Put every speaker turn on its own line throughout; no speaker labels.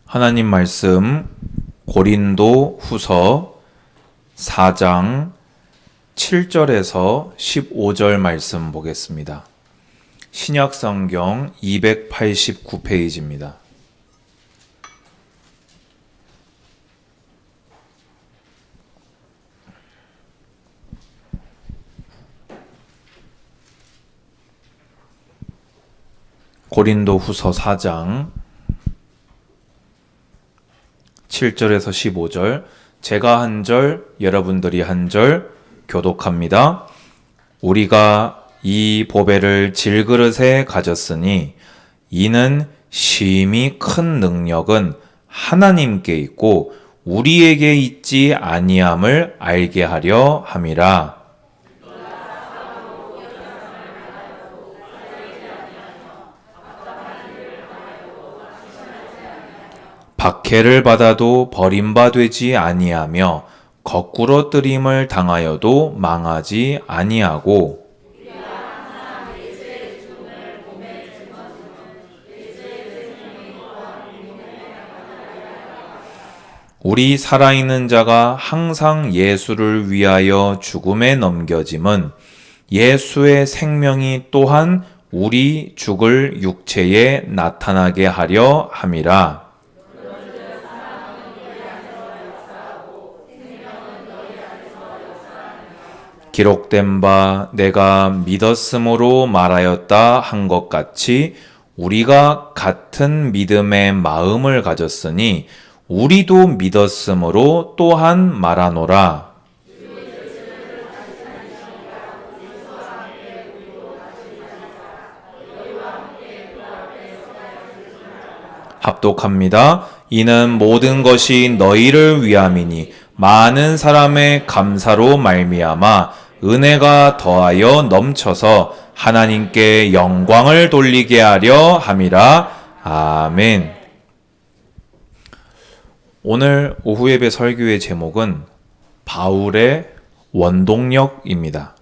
하나님 말씀 고린도 후서 4장 7절에서 15절 말씀 보겠습니다. 신약 성경 289페이지입니다. 고린도 후서 4장 7절에서 15절, 제가 한 절, 여러분들이 한 절 교독합니다. 우리가 이 보배를 질그릇에 가졌으니 이는 심히 큰 능력은 하나님께 있고 우리에게 있지 아니함을 알게 하려 함이라. 박해를 받아도 버림받지 아니하며 거꾸로 뜨림을 당하여도 망하지 아니하고 우리 살아있는 자가 항상 예수를 위하여 죽음에 넘겨짐은 예수의 생명이 또한 우리 죽을 육체에 나타나게 하려 함이라. 기록된 바 내가 믿었으므로 말하였다 한 것 같이 우리가 같은 믿음의 마음을 가졌으니 우리도 믿었으므로 또한 말하노라. 합독합니다. 이는 모든 것이 너희를 위함이니 많은 사람의 감사로 말미암아 은혜가 더하여 넘쳐서 하나님께 영광을 돌리게 하려 함이라. 아멘. 오늘 오후 예배 설교의 제목은 바울의 원동력입니다.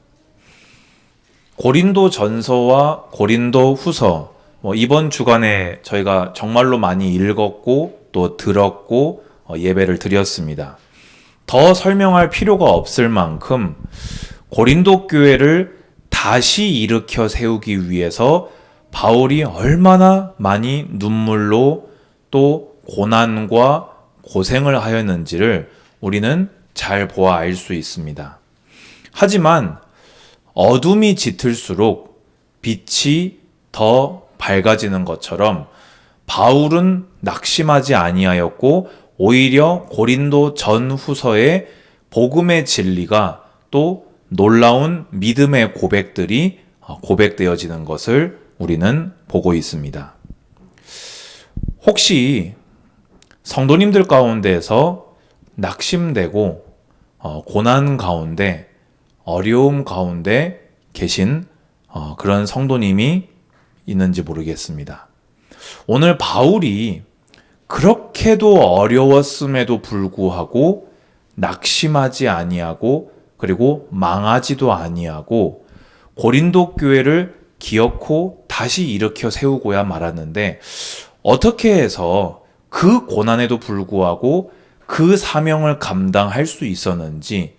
고린도 전서와 고린도 후서, 이번 주간에 저희가 정말로 많이 읽었고 또 들었고 예배를 드렸습니다. 더 설명할 필요가 없을 만큼 고린도 교회를 다시 일으켜 세우기 위해서 바울이 얼마나 많이 눈물로 또 고난과 고생을 하였는지를 우리는 잘 보아 알 수 있습니다. 하지만 어둠이 짙을수록 빛이 더 밝아지는 것처럼 바울은 낙심하지 아니하였고 오히려 고린도 전후서의 복음의 진리가 또 놀라운 믿음의 고백들이 고백되어지는 것을 우리는 보고 있습니다. 혹시 성도님들 가운데에서 낙심되고 고난 가운데 어려움 가운데 계신 그런 성도님이 있는지 모르겠습니다. 오늘 바울이 그렇게도 어려웠음에도 불구하고 낙심하지 아니하고 그리고 망하지도 아니하고 고린도 교회를 기어코 다시 일으켜 세우고야 말았는데 어떻게 해서 그 고난에도 불구하고 그 사명을 감당할 수 있었는지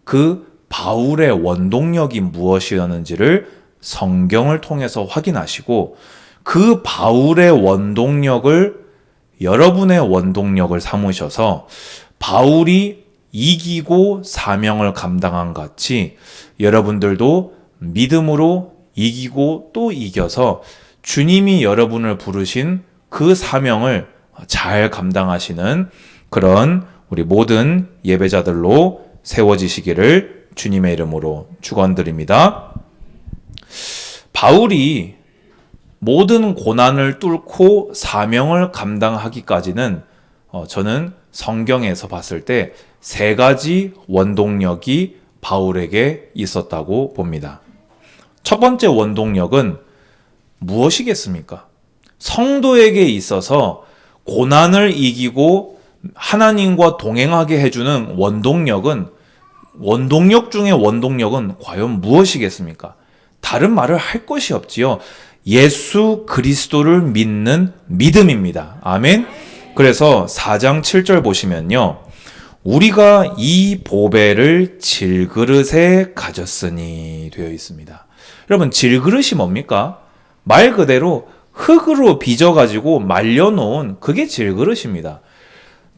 그 바울의 원동력이 무엇이었는지를 성경을 통해서 확인하시고 그 바울의 원동력을 여러분의 원동력을 삼으셔서 바울이 이기고 사명을 감당한 같이 여러분들도 믿음으로 이기고 또 이겨서 주님이 여러분을 부르신 그 사명을 잘 감당하시는 그런 우리 모든 예배자들로 세워지시기를 주님의 이름으로 축원드립니다. 바울이 모든 고난을 뚫고 사명을 감당하기까지는 저는 성경에서 봤을 때 세 가지 원동력이 바울에게 있었다고 봅니다. 첫 번째 원동력은 무엇이겠습니까? 성도에게 있어서 고난을 이기고 하나님과 동행하게 해주는 원동력 중의 원동력은 과연 무엇이겠습니까? 다른 말을 할 것이 없지요. 예수 그리스도를 믿는 믿음입니다. 아멘. 그래서 4장 7절 보시면요. 우리가 이 보배를 질그릇에 가졌으니 되어 있습니다. 여러분, 질그릇이 뭡니까? 말 그대로 흙으로 빚어가지고 말려놓은 그게 질그릇입니다.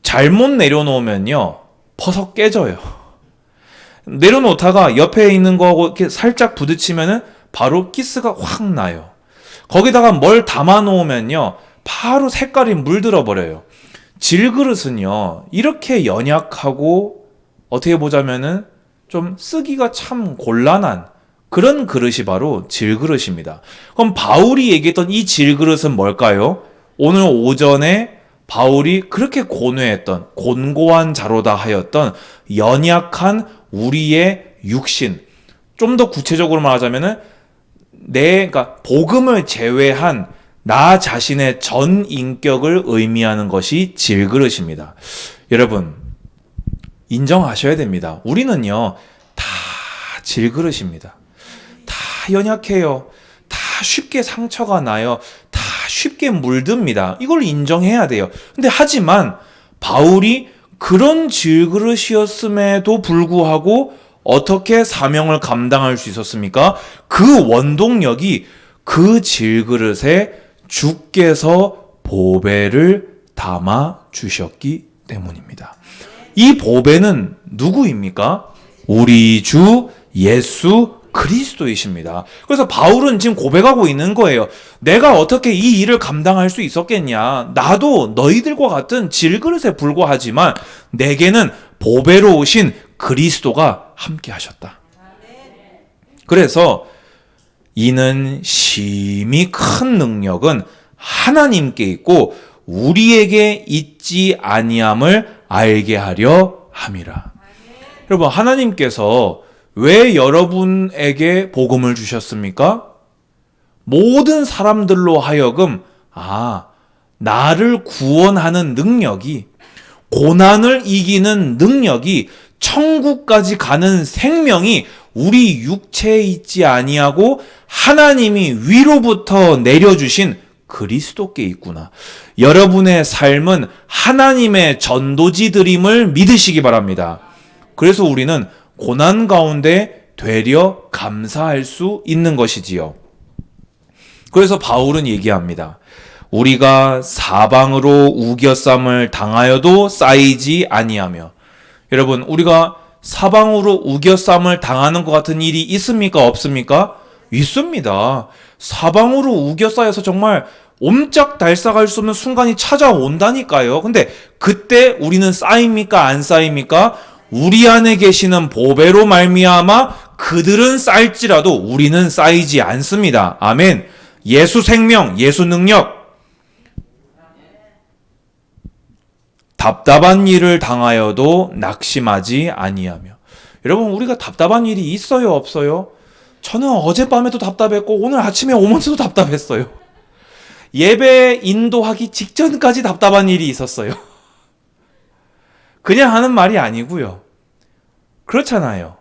잘못 내려놓으면요, 퍼서 깨져요. 내려놓다가 옆에 있는 거하고 이렇게 살짝 부딪히면은 바로 기스가 확 나요. 거기다가 뭘 담아 놓으면요, 바로 색깔이 물들어 버려요. 질그릇은요, 이렇게 연약하고 어떻게 보자면은 좀 쓰기가 참 곤란한 그런 그릇이 바로 질그릇입니다. 그럼 바울이 얘기했던 이 질그릇은 뭘까요? 오늘 오전에 바울이 그렇게 고뇌했던 곤고한 자로다 하였던 연약한 우리의 육신. 좀 더 구체적으로 말하자면은 그러니까 복음을 제외한 나 자신의 전 인격을 의미하는 것이 질그릇입니다. 여러분, 인정하셔야 됩니다. 우리는요, 다 질그릇입니다. 다 연약해요. 다 쉽게 상처가 나요. 다 쉽게 물듭니다. 이걸 인정해야 돼요. 근데 하지만 바울이 그런 질그릇이었음에도 불구하고 어떻게 사명을 감당할 수 있었습니까? 그 원동력이 그 질그릇에 주께서 보배를 담아 주셨기 때문입니다. 이 보배는 누구입니까? 우리 주 예수 그리스도이십니다. 그래서 바울은 지금 고백하고 있는 거예요. 내가 어떻게 이 일을 감당할 수 있었겠냐? 나도 너희들과 같은 질그릇에 불과하지만 내게는 보배로 오신 그리스도가 함께 하셨다. 그래서 이는 심히 큰 능력은 하나님께 있고 우리에게 있지 아니함을 알게 하려 함이라. 여러분, 하나님께서 왜 여러분에게 복음을 주셨습니까? 모든 사람들로 하여금 나를 구원하는 능력이, 고난을 이기는 능력이, 천국까지 가는 생명이 우리 육체에 있지 아니하고 하나님이 위로부터 내려주신 그리스도께 있구나. 여러분의 삶은 하나님의 전도지들임을 믿으시기 바랍니다. 그래서 우리는 고난 가운데 되려 감사할 수 있는 것이지요. 그래서 바울은 얘기합니다. 우리가 사방으로 우겨쌈을 당하여도 쌓이지 아니하며. 여러분, 우리가 사방으로 우겨쌈을 당하는 것 같은 일이 있습니까? 없습니까? 있습니다. 사방으로 우겨싸여서 정말 옴짝달싹할 수 없는 순간이 찾아온다니까요. 근데 그때 우리는 쌓입니까? 안 쌓입니까? 우리 안에 계시는 보배로 말미암아 그들은 쌓일지라도 우리는 쌓이지 않습니다. 아멘. 예수 생명, 예수 능력. 답답한 일을 당하여도 낙심하지 아니하며. 여러분, 우리가 답답한 일이 있어요, 없어요? 저는 어젯밤에도 답답했고 오늘 아침에 오면서도 답답했어요. 예배 인도하기 직전까지 답답한 일이 있었어요. 그냥 하는 말이 아니고요. 그렇잖아요.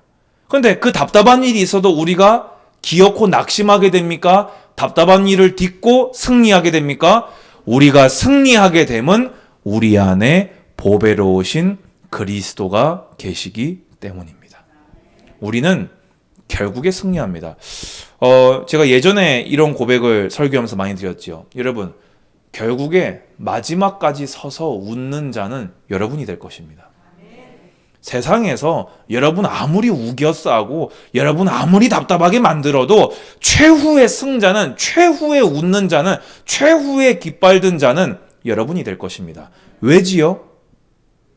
그런데 그 답답한 일이 있어도 우리가 기어코 낙심하게 됩니까? 답답한 일을 딛고 승리하게 됩니까? 우리가 승리하게 되면 우리 안에 보배로우신 그리스도가 계시기 때문입니다. 우리는 결국에 승리합니다. 제가 예전에 이런 고백을 설교하면서 많이 드렸죠. 여러분, 결국에 마지막까지 서서 웃는 자는 여러분이 될 것입니다. 세상에서 여러분 아무리 우겨싸고 여러분 아무리 답답하게 만들어도 최후의 승자는, 최후의 웃는 자는, 최후의 깃발든 자는 여러분이 될 것입니다. 왜지요?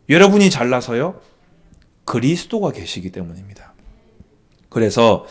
여러분이 잘나서요? 그리스도가 계시기 때문입니다. 그래서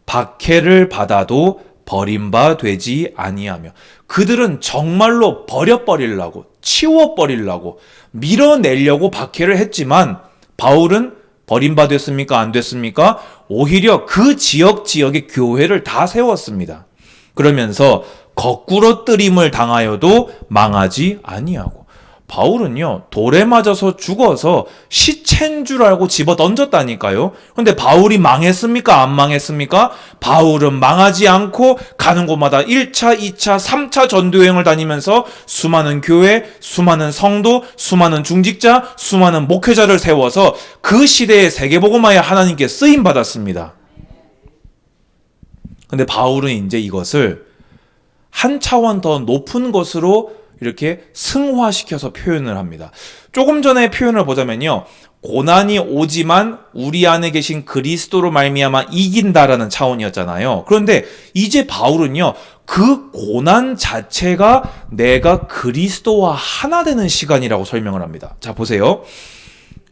박해를 받아도 버림바 되지 아니하며, 그들은 정말로 버려버리려고, 치워버리려고, 밀어내려고 박해를 했지만 바울은 버림받았습니까? 안 됐습니까? 오히려 그 지역의 교회를 다 세웠습니다. 그러면서 거꾸로 뜨림을 당하여도 망하지 아니하고, 바울은요, 돌에 맞아서 죽어서 시체인 줄 알고 집어 던졌다니까요. 근데 바울이 망했습니까? 안 망했습니까? 바울은 망하지 않고 가는 곳마다 1차, 2차, 3차 전도여행을 다니면서 수많은 교회, 수많은 성도, 수많은 중직자, 수많은 목회자를 세워서 그 시대의 세계복음화에 하나님께 쓰임 받았습니다. 근데 바울은 이제 이것을 한 차원 더 높은 것으로 이렇게 승화시켜서 표현을 합니다. 조금 전에 표현을 보자면요, 고난이 오지만 우리 안에 계신 그리스도로 말미암아 이긴다라는 차원이었잖아요. 그런데 이제 바울은요, 그 고난 자체가 내가 그리스도와 하나 되는 시간이라고 설명을 합니다. 자, 보세요.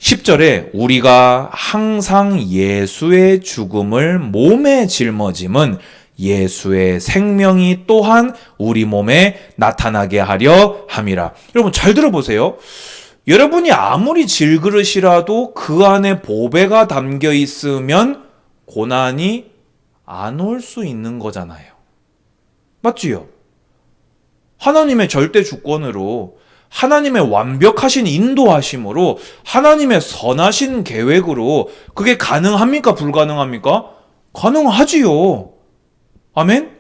10절에 우리가 항상 예수의 죽음을 몸에 짊어짐은 예수의 생명이 또한 우리 몸에 나타나게 하려 함이라. 여러분 잘 들어보세요. 여러분이 아무리 질그릇이라도 그 안에 보배가 담겨 있으면 고난이 안 올 수 있는 거잖아요. 맞지요? 하나님의 절대 주권으로, 하나님의 완벽하신 인도하심으로, 하나님의 선하신 계획으로 그게 가능합니까? 불가능합니까? 가능하지요. 아멘?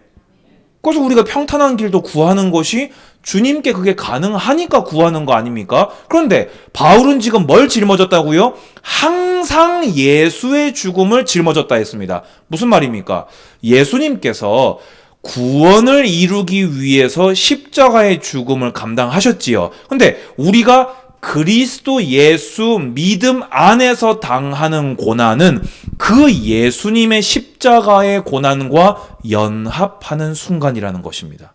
그래서 우리가 평탄한 길도 구하는 것이 주님께 그게 가능하니까 구하는 거 아닙니까? 그런데 바울은 지금 뭘 짊어졌다고요? 항상 예수의 죽음을 짊어졌다 했습니다. 무슨 말입니까? 예수님께서 구원을 이루기 위해서 십자가의 죽음을 감당하셨지요. 근데 우리가 그리스도 예수 믿음 안에서 당하는 고난은 그 예수님의 십자가의 고난과 연합하는 순간이라는 것입니다.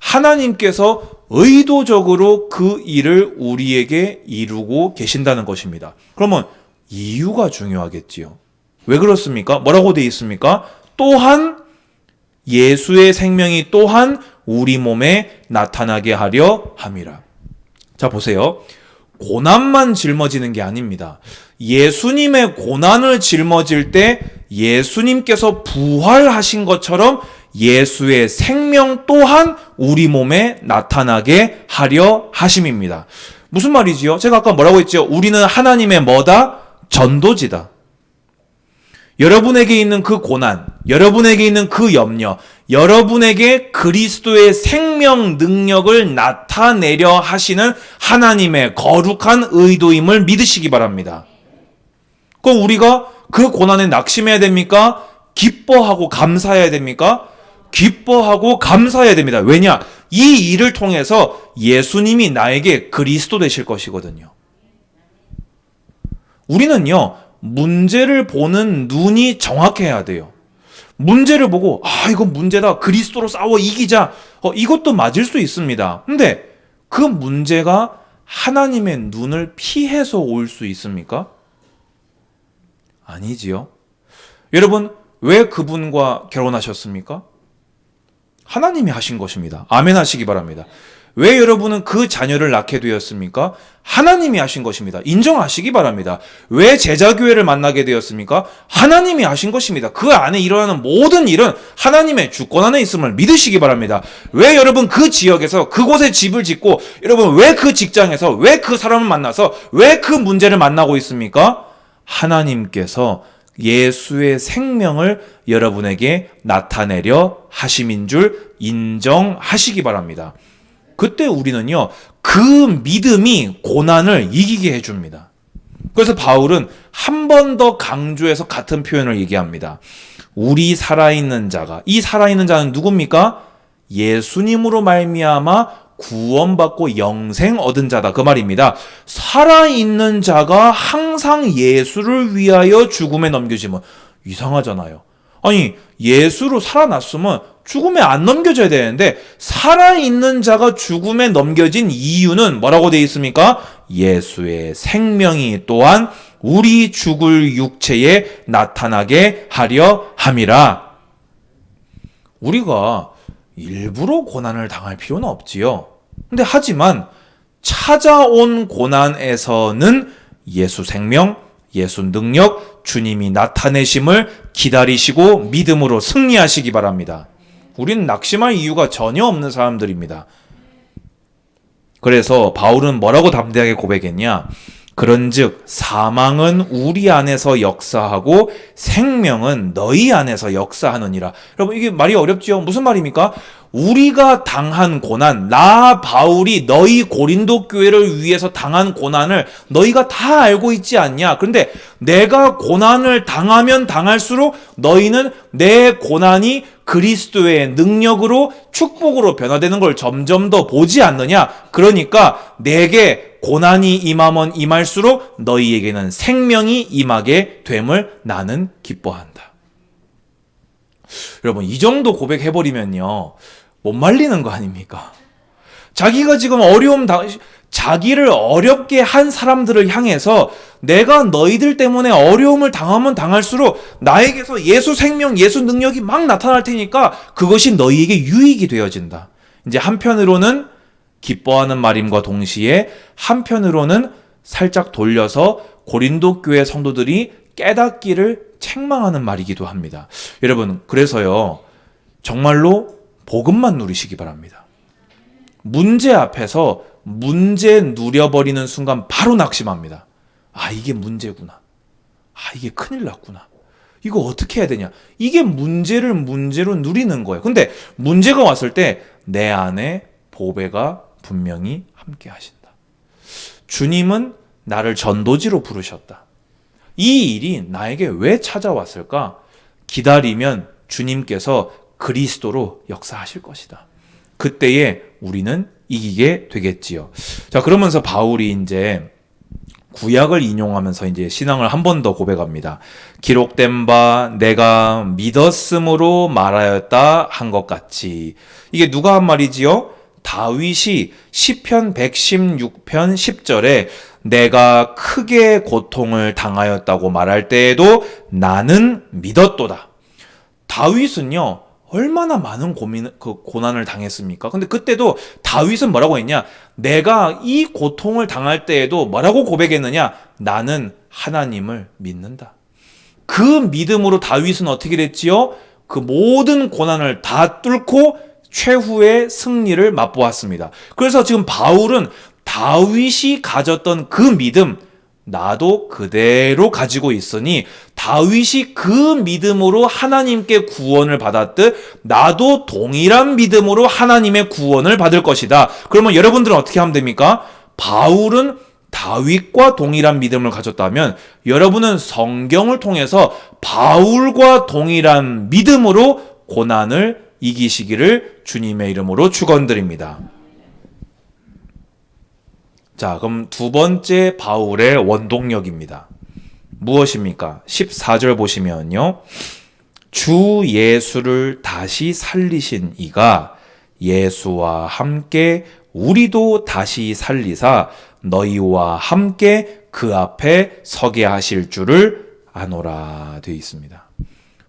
하나님께서 의도적으로 그 일을 우리에게 이루고 계신다는 것입니다. 그러면 이유가 중요하겠지요. 왜 그렇습니까? 뭐라고 되어 있습니까? 또한 예수의 생명이 또한 우리 몸에 나타나게 하려 함이라. 자, 보세요. 고난만 짊어지는 게 아닙니다. 예수님의 고난을 짊어질 때 예수님께서 부활하신 것처럼 예수의 생명 또한 우리 몸에 나타나게 하려 하심입니다. 무슨 말이지요? 제가 아까 뭐라고 했죠? 우리는 하나님의 뭐다? 전도지다. 여러분에게 있는 그 고난, 여러분에게 있는 그 염려, 여러분에게 그리스도의 생명 능력을 나타내려 하시는 하나님의 거룩한 의도임을 믿으시기 바랍니다. 그럼 우리가 그 고난에 낙심해야 됩니까? 기뻐하고 감사해야 됩니까? 기뻐하고 감사해야 됩니다. 왜냐? 이 일을 통해서 예수님이 나에게 그리스도 되실 것이거든요. 우리는요, 문제를 보는 눈이 정확해야 돼요. 문제를 보고 이건 문제다. 그리스도로 싸워 이기자. 이것도 맞을 수 있습니다. 근데 그 문제가 하나님의 눈을 피해서 올 수 있습니까? 아니지요. 여러분, 왜 그분과 결혼하셨습니까? 하나님이 하신 것입니다. 아멘 하시기 바랍니다. 왜 여러분은 그 자녀를 낳게 되었습니까? 하나님이 하신 것입니다. 인정하시기 바랍니다. 왜 제자교회를 만나게 되었습니까? 하나님이 하신 것입니다. 그 안에 일어나는 모든 일은 하나님의 주권 안에 있음을 믿으시기 바랍니다. 왜 여러분 그 지역에서 그곳에 집을 짓고, 여러분 왜 그 직장에서 왜 그 사람을 만나서 왜 그 문제를 만나고 있습니까? 하나님께서 예수의 생명을 여러분에게 나타내려 하심인 줄 인정하시기 바랍니다. 그때 우리는요, 그 믿음이 고난을 이기게 해줍니다. 그래서 바울은 한 번 더 강조해서 같은 표현을 얘기합니다. 우리 살아있는 자가, 이 살아있는 자는 누굽니까? 예수님으로 말미암아 구원받고 영생 얻은 자다, 그 말입니다. 살아있는 자가 항상 예수를 위하여 죽음에 넘겨지면 이상하잖아요. 아니, 예수로 살아났으면 죽음에 안 넘겨져야 되는데 살아있는 자가 죽음에 넘겨진 이유는 뭐라고 되어 있습니까? 예수의 생명이 또한 우리 죽을 육체에 나타나게 하려 함이라. 우리가 일부러 고난을 당할 필요는 없지요. 근데 하지만 찾아온 고난에서는 예수 생명, 예수 능력, 주님이 나타내심을 기다리시고 믿음으로 승리하시기 바랍니다. 우리는 낙심할 이유가 전혀 없는 사람들입니다. 그래서 바울은 뭐라고 담대하게 고백했냐? 그런즉 사망은 우리 안에서 역사하고 생명은 너희 안에서 역사하느니라. 여러분, 이게 말이 어렵지요? 무슨 말입니까? 우리가 당한 고난, 나 바울이 너희 고린도 교회를 위해서 당한 고난을 너희가 다 알고 있지 않냐? 그런데 내가 고난을 당하면 당할수록 너희는 내 고난이 그리스도의 능력으로 축복으로 변화되는 걸 점점 더 보지 않느냐? 그러니까 내게 고난이 임하면 임할수록 너희에게는 생명이 임하게 됨을 나는 기뻐한다. 여러분, 이 정도 고백해버리면요, 못 말리는 거 아닙니까? 자기가 지금 자기를 어렵게 한 사람들을 향해서 내가 너희들 때문에 어려움을 당하면 당할수록 나에게서 예수 생명, 예수 능력이 막 나타날 테니까 그것이 너희에게 유익이 되어진다. 이제 한편으로는 기뻐하는 말임과 동시에 한편으로는 살짝 돌려서 고린도 교회 성도들이 깨닫기를 책망하는 말이기도 합니다. 여러분, 그래서요, 정말로 복음만 누리시기 바랍니다. 문제 앞에서 문제 누려버리는 순간 바로 낙심합니다. 아, 이게 문제구나. 아, 이게 큰일 났구나. 이거 어떻게 해야 되냐. 이게 문제를 문제로 누리는 거예요. 근데 문제가 왔을 때 내 안에 보배가 분명히 함께 하신다. 주님은 나를 전도지로 부르셨다. 이 일이 나에게 왜 찾아왔을까? 기다리면 주님께서 그리스도로 역사하실 것이다. 그때에 우리는 이기게 되겠지요. 자, 그러면서 바울이 이제 구약을 인용하면서 이제 신앙을 한 번 더 고백합니다. 기록된 바 내가 믿었음으로 말하였다 한 것 같이. 이게 누가 한 말이지요? 다윗이 시편 116편 10절에 내가 크게 고통을 당하였다고 말할 때에도 나는 믿었도다. 다윗은요, 얼마나 많은 고난을 당했습니까? 근데 그때도 다윗은 뭐라고 했냐? 내가 이 고통을 당할 때에도 뭐라고 고백했느냐? 나는 하나님을 믿는다. 그 믿음으로 다윗은 어떻게 됐지요? 그 모든 고난을 다 뚫고 최후의 승리를 맛보았습니다. 그래서 지금 바울은 다윗이 가졌던 그 믿음, 나도 그대로 가지고 있으니 다윗이 그 믿음으로 하나님께 구원을 받았듯 나도 동일한 믿음으로 하나님의 구원을 받을 것이다. 그러면 여러분들은 어떻게 하면 됩니까? 바울은 다윗과 동일한 믿음을 가졌다면 여러분은 성경을 통해서 바울과 동일한 믿음으로 고난을 이기시기를 주님의 이름으로 축원드립니다. 자, 그럼 두 번째 바울의 원동력입니다. 무엇입니까? 14절 보시면요. 주 예수를 다시 살리신 이가 예수와 함께 우리도 다시 살리사 너희와 함께 그 앞에 서게 하실 줄을 아노라 되어 있습니다.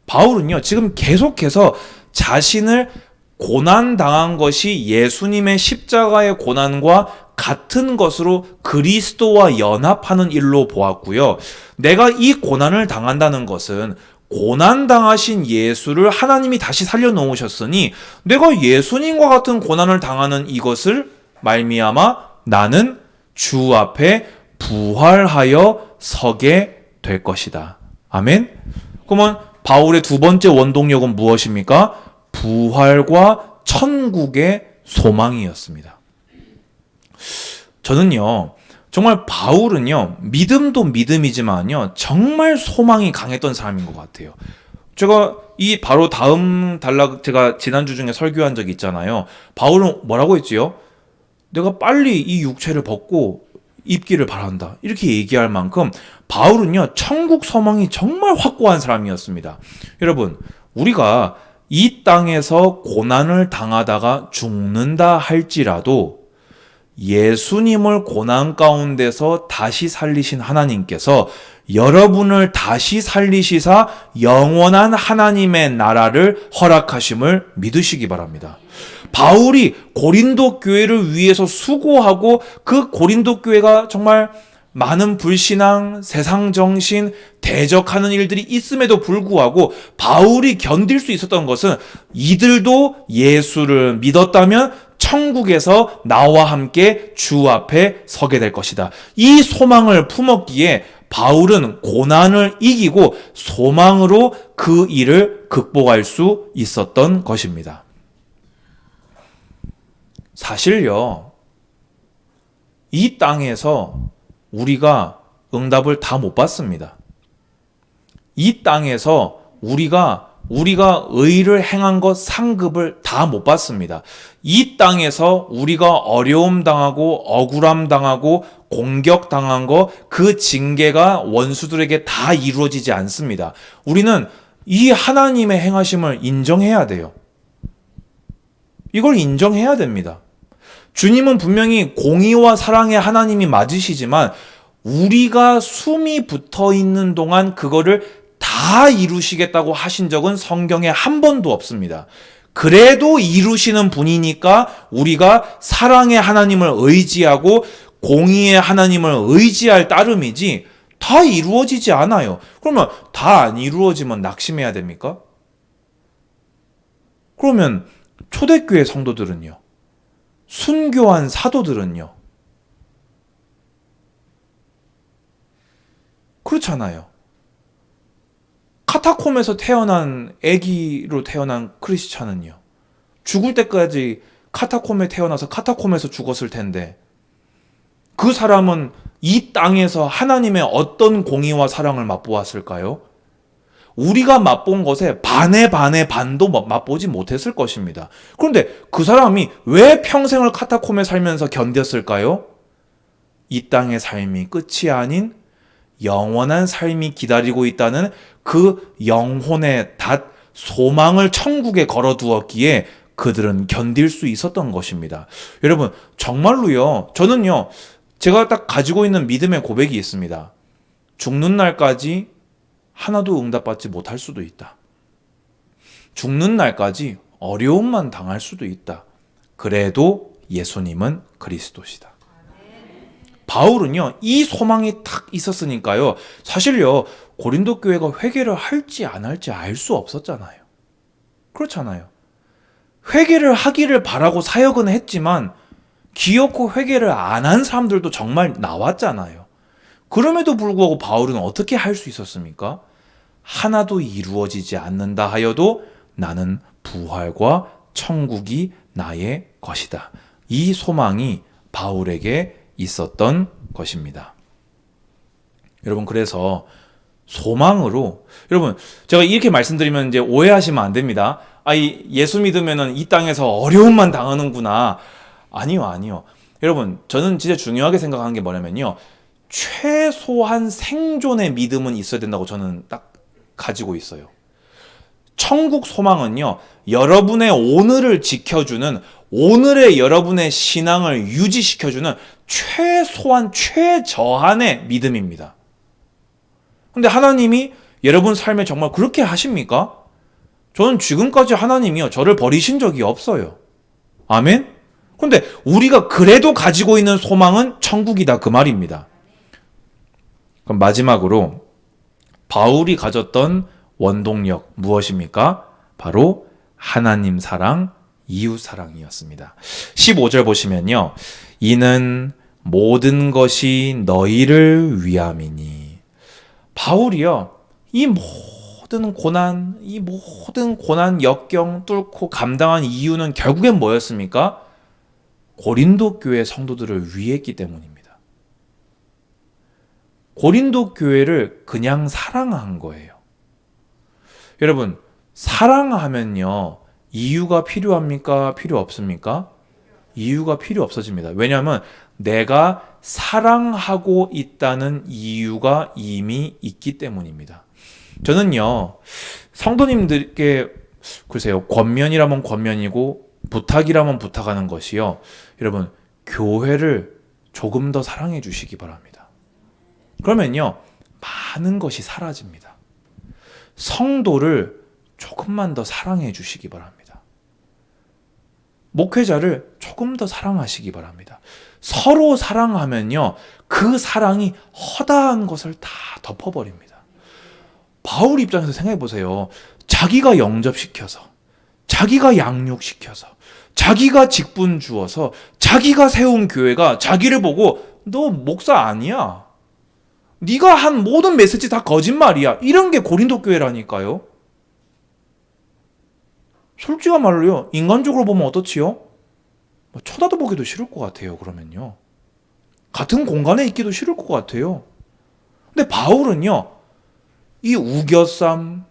바울은요, 지금 계속해서 자신을 고난당한 것이 예수님의 십자가의 고난과 같은 것으로 그리스도와 연합하는 일로 보았고요. 내가 이 고난을 당한다는 것은 고난당하신 예수를 하나님이 다시 살려놓으셨으니 내가 예수님과 같은 고난을 당하는 이것을 말미암아 나는 주 앞에 부활하여 서게 될 것이다. 아멘? 그러면 바울의 두 번째 원동력은 무엇입니까? 부활과 천국의 소망이었습니다. 저는요, 정말 바울은요, 믿음도 믿음이지만요, 정말 소망이 강했던 사람인 것 같아요. 제가 바로 다음 단락, 제가 지난주 중에 설교한 적이 있잖아요. 바울은 뭐라고 했지요? 내가 빨리 이 육체를 벗고 입기를 바란다. 이렇게 얘기할 만큼 바울은요, 천국 소망이 정말 확고한 사람이었습니다. 여러분, 우리가 이 땅에서 고난을 당하다가 죽는다 할지라도 예수님을 고난 가운데서 다시 살리신 하나님께서 여러분을 다시 살리시사 영원한 하나님의 나라를 허락하심을 믿으시기 바랍니다. 바울이 고린도 교회를 위해서 수고하고 그 고린도 교회가 정말 많은 불신앙, 세상정신, 대적하는 일들이 있음에도 불구하고 바울이 견딜 수 있었던 것은 이들도 예수를 믿었다면 천국에서 나와 함께 주 앞에 서게 될 것이다. 이 소망을 품었기에 바울은 고난을 이기고 소망으로 그 일을 극복할 수 있었던 것입니다. 사실요, 이 땅에서 우리가 응답을 다 못 받습니다. 이 땅에서 우리가 의를 행한 것 상급을 다 못 받습니다. 이 땅에서 우리가 어려움 당하고 억울함 당하고 공격 당한 거 그 징계가 원수들에게 다 이루어지지 않습니다. 우리는 이 하나님의 행하심을 인정해야 돼요. 이걸 인정해야 됩니다. 주님은 분명히 공의와 사랑의 하나님이 맞으시지만 우리가 숨이 붙어 있는 동안 그거를 다 이루시겠다고 하신 적은 성경에 한 번도 없습니다. 그래도 이루시는 분이니까 우리가 사랑의 하나님을 의지하고 공의의 하나님을 의지할 따름이지 다 이루어지지 않아요. 그러면 다 안 이루어지면 낙심해야 됩니까? 그러면 초대교회 성도들은요? 순교한 사도들은요? 그렇잖아요. 카타콤에서 태어난 아기로 태어난 크리스찬은요. 죽을 때까지 카타콤에 태어나서 카타콤에서 죽었을 텐데 그 사람은 이 땅에서 하나님의 어떤 공의와 사랑을 맛보았을까요? 우리가 맛본 것에 반의 반도 맛보지 못했을 것입니다. 그런데 그 사람이 왜 평생을 카타콤에 살면서 견뎠을까요? 이 땅의 삶이 끝이 아닌 영원한 삶이 기다리고 있다는 그 영혼의 닷 소망을 천국에 걸어두었기에 그들은 견딜 수 있었던 것입니다. 여러분, 정말로요, 저는요, 제가 딱 가지고 있는 믿음의 고백이 있습니다. 죽는 날까지 하나도 응답받지 못할 수도 있다. 죽는 날까지 어려움만 당할 수도 있다. 그래도 예수님은 그리스도시다. 바울은요, 이 소망이 딱 있었으니까요, 사실요, 고린도 교회가 회개를 할지 안 할지 알 수 없었잖아요. 그렇잖아요. 회개를 하기를 바라고 사역은 했지만 기어코 회개를 안 한 사람들도 정말 나왔잖아요. 그럼에도 불구하고 바울은 어떻게 할 수 있었습니까? 하나도 이루어지지 않는다 하여도 나는 부활과 천국이 나의 것이다. 이 소망이 바울에게 있었던 것입니다. 여러분, 그래서 소망으로, 여러분, 제가 이렇게 말씀드리면 이제 오해하시면 안 됩니다. 예수 믿으면은 이 땅에서 어려움만 당하는구나. 아니요. 여러분, 저는 진짜 중요하게 생각하는 게 뭐냐면요, 최소한 생존의 믿음은 있어야 된다고 저는 딱 가지고 있어요. 천국 소망은요, 여러분의 오늘을 지켜주는, 오늘의 여러분의 신앙을 유지시켜주는 최소한 최저한의 믿음입니다. 근데 하나님이 여러분 삶에 정말 그렇게 하십니까? 저는 지금까지 하나님이요, 저를 버리신 적이 없어요. 아멘? 근데 우리가 그래도 가지고 있는 소망은 천국이다, 그 말입니다. 그럼 마지막으로 바울이 가졌던 원동력 무엇입니까? 바로 하나님 사랑, 이웃 사랑이었습니다. 15절 보시면요, 이는 모든 것이 너희를 위함이니. 바울이요, 이 모든 고난, 역경 뚫고 감당한 이유는 결국엔 뭐였습니까? 고린도 교회 성도들을 위했기 때문입니다. 고린도 교회를 그냥 사랑한 거예요. 여러분, 사랑하면요, 이유가 필요합니까? 필요 없습니까? 이유가 필요 없어집니다. 왜냐하면 내가 사랑하고 있다는 이유가 이미 있기 때문입니다. 저는요, 성도님들께 글쎄요, 권면이라면 권면이고 부탁이라면 부탁하는 것이요, 여러분, 교회를 조금 더 사랑해 주시기 바랍니다. 그러면요, 많은 것이 사라집니다. 성도를 조금만 더 사랑해 주시기 바랍니다. 목회자를 조금 더 사랑하시기 바랍니다. 서로 사랑하면요, 그 사랑이 허다한 것을 다 덮어버립니다. 바울 입장에서 생각해 보세요. 자기가 영접시켜서, 자기가 양육시켜서, 자기가 직분 주어서 자기가 세운 교회가 자기를 보고 너 목사 아니야. 네가 한 모든 메시지 다 거짓말이야. 이런 게 고린도 교회라니까요. 솔직한 말로요. 인간적으로 보면 어떻지요? 쳐다도 보기도 싫을 것 같아요. 그러면요. 같은 공간에 있기도 싫을 것 같아요. 근데 바울은요. 이 우겨쌈,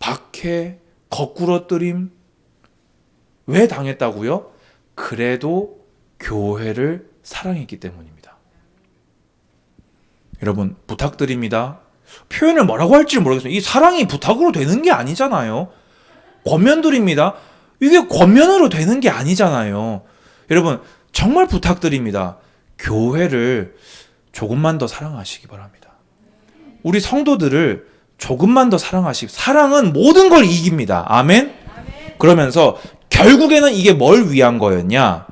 박해, 거꾸러뜨림 왜 당했다고요? 그래도 교회를 사랑했기 때문입니다. 여러분 부탁드립니다. 표현을 뭐라고 할지 모르겠어요. 이 사랑이 부탁으로 되는 게 아니잖아요. 권면드립니다. 이게 권면으로 되는 게 아니잖아요. 여러분 정말 부탁드립니다. 교회를 조금만 더 사랑하시기 바랍니다. 우리 성도들을 조금만 더 사랑하시기. 사랑은 모든 걸 이깁니다. 아멘? 그러면서 결국에는 이게 뭘 위한 거였냐?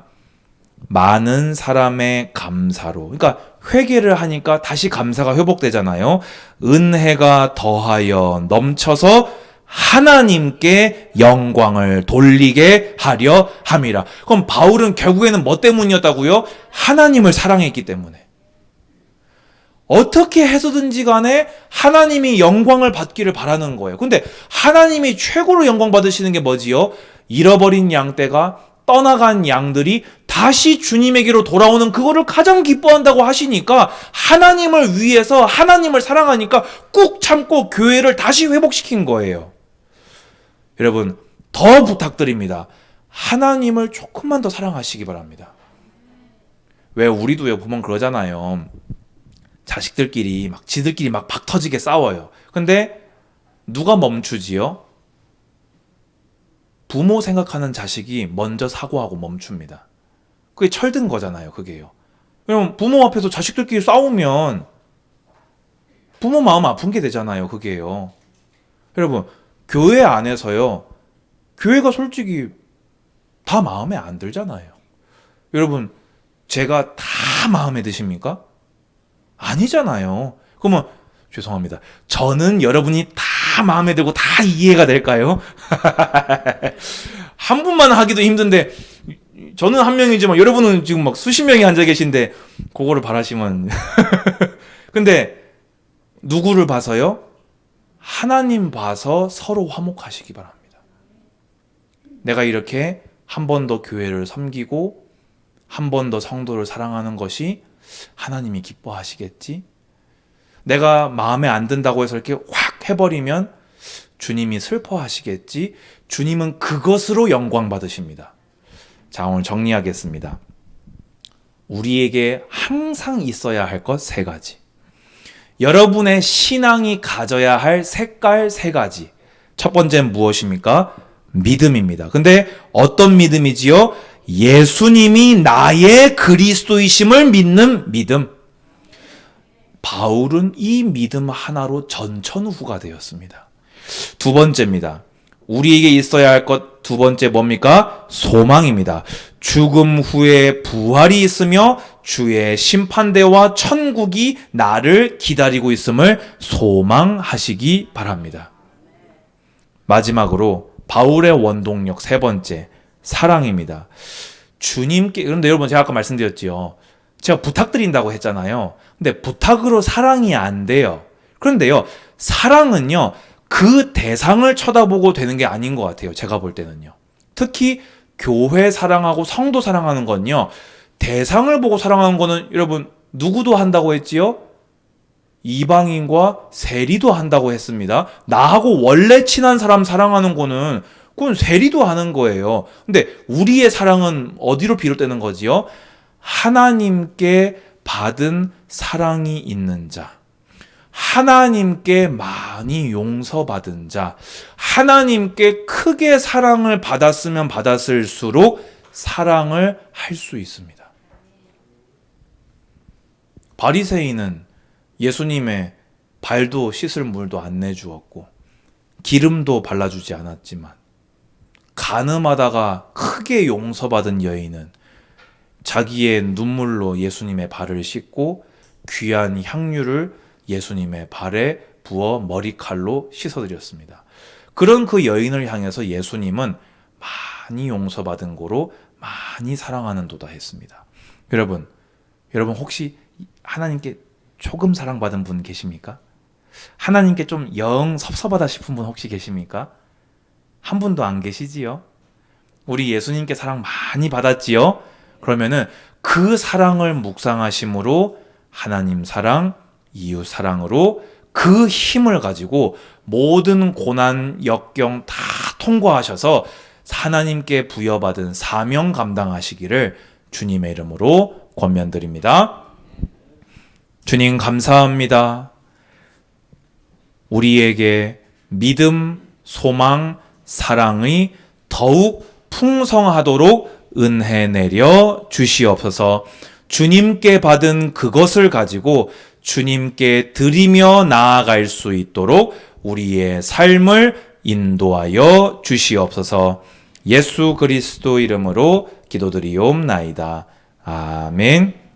많은 사람의 감사로. 그러니까 회개를 하니까 다시 감사가 회복되잖아요. 은혜가 더하여 넘쳐서 하나님께 영광을 돌리게 하려 함이라. 그럼 바울은 결국에는 뭐 때문이었다고요? 하나님을 사랑했기 때문에. 어떻게 해서든지 간에 하나님이 영광을 받기를 바라는 거예요. 근데 하나님이 최고로 영광 받으시는 게 뭐지요? 잃어버린 양떼가 떠나간 양들이 다시 주님에게로 돌아오는 그거를 가장 기뻐한다고 하시니까 하나님을 위해서 하나님을 사랑하니까 꾹 참고 교회를 다시 회복시킨 거예요. 여러분 더 부탁드립니다. 하나님을 조금만 더 사랑하시기 바랍니다. 왜 우리도요 보면 그러잖아요. 자식들끼리 지들끼리 막 박터지게 싸워요. 근데 누가 멈추지요? 부모 생각하는 자식이 먼저 사고하고 멈춥니다. 그게 철든 거잖아요, 그게요. 왜냐면 부모 앞에서 자식들끼리 싸우면 부모 마음 아픈 게 되잖아요, 그게요. 여러분, 교회 안에서요, 교회가 솔직히 다 마음에 안 들잖아요. 여러분, 제가 다 마음에 드십니까? 아니잖아요. 그러면 죄송합니다. 저는 여러분이 다 마음에 들고 다 이해가 될까요? 한 분만 하기도 힘든데 저는 한 명이지만 여러분은 지금 막 수십 명이 앉아 계신데 그거를 바라시면 근데 누구를 봐서요? 하나님 봐서 서로 화목하시기 바랍니다. 내가 이렇게 한 번 더 교회를 섬기고 한 번 더 성도를 사랑하는 것이 하나님이 기뻐하시겠지? 내가 마음에 안 든다고 해서 이렇게 확 해버리면 주님이 슬퍼하시겠지? 주님은 그것으로 영광 받으십니다. 자, 오늘 정리하겠습니다. 우리에게 항상 있어야 할 것 3가지. 여러분의 신앙이 가져야 할 색깔 3가지. 첫 번째는 무엇입니까? 믿음입니다. 근데 어떤 믿음이지요? 예수님이 나의 그리스도이심을 믿는 믿음. 바울은 이 믿음 하나로 전천후가 되었습니다. 두 번째입니다. 우리에게 있어야 할 것 두 번째 뭡니까? 소망입니다. 죽음 후에 부활이 있으며 주의 심판대와 천국이 나를 기다리고 있음을 소망하시기 바랍니다. 마지막으로 바울의 원동력 3번째, 사랑입니다. 주님께, 그런데 여러분 제가 아까 말씀드렸지요. 제가 부탁드린다고 했잖아요. 근데 부탁으로 사랑이 안 돼요. 그런데요, 사랑은요, 그 대상을 쳐다보고 되는 게 아닌 것 같아요. 제가 볼 때는요. 특히 교회 사랑하고 성도 사랑하는 건요, 대상을 보고 사랑하는 거는 여러분 누구도 한다고 했지요? 이방인과 세리도 한다고 했습니다. 나하고 원래 친한 사람 사랑하는 거는 그건 세리도 하는 거예요. 근데 우리의 사랑은 어디로 비롯되는 거지요? 하나님께 받은 사랑이 있는 자, 하나님께 많이 용서받은 자, 하나님께 크게 사랑을 받았으면 받았을수록 사랑을 할 수 있습니다. 바리새인은 예수님의 발도 씻을 물도 안 내주었고 기름도 발라주지 않았지만 가늠하다가 크게 용서받은 여인은 자기의 눈물로 예수님의 발을 씻고 귀한 향유를 예수님의 발에 부어 머리칼로 씻어드렸습니다. 그런 그 여인을 향해서 예수님은 많이 용서받은 고로 많이 사랑하는도다 했습니다. 여러분 혹시 하나님께 조금 사랑받은 분 계십니까? 하나님께 좀 영 섭섭하다 싶은 분 혹시 계십니까? 한 분도 안 계시지요? 우리 예수님께 사랑 많이 받았지요? 그러면은 그 사랑을 묵상하심으로 하나님 사랑, 이웃 사랑으로 그 힘을 가지고 모든 고난, 역경 다 통과하셔서 하나님께 부여받은 사명 감당하시기를 주님의 이름으로 권면드립니다. 주님 감사합니다. 우리에게 믿음, 소망, 사랑이 더욱 풍성하도록 은혜 내려 주시옵소서. 주님께 받은 그것을 가지고 주님께 드리며 나아갈 수 있도록 우리의 삶을 인도하여 주시옵소서. 예수 그리스도 이름으로 기도드리옵나이다. 아멘.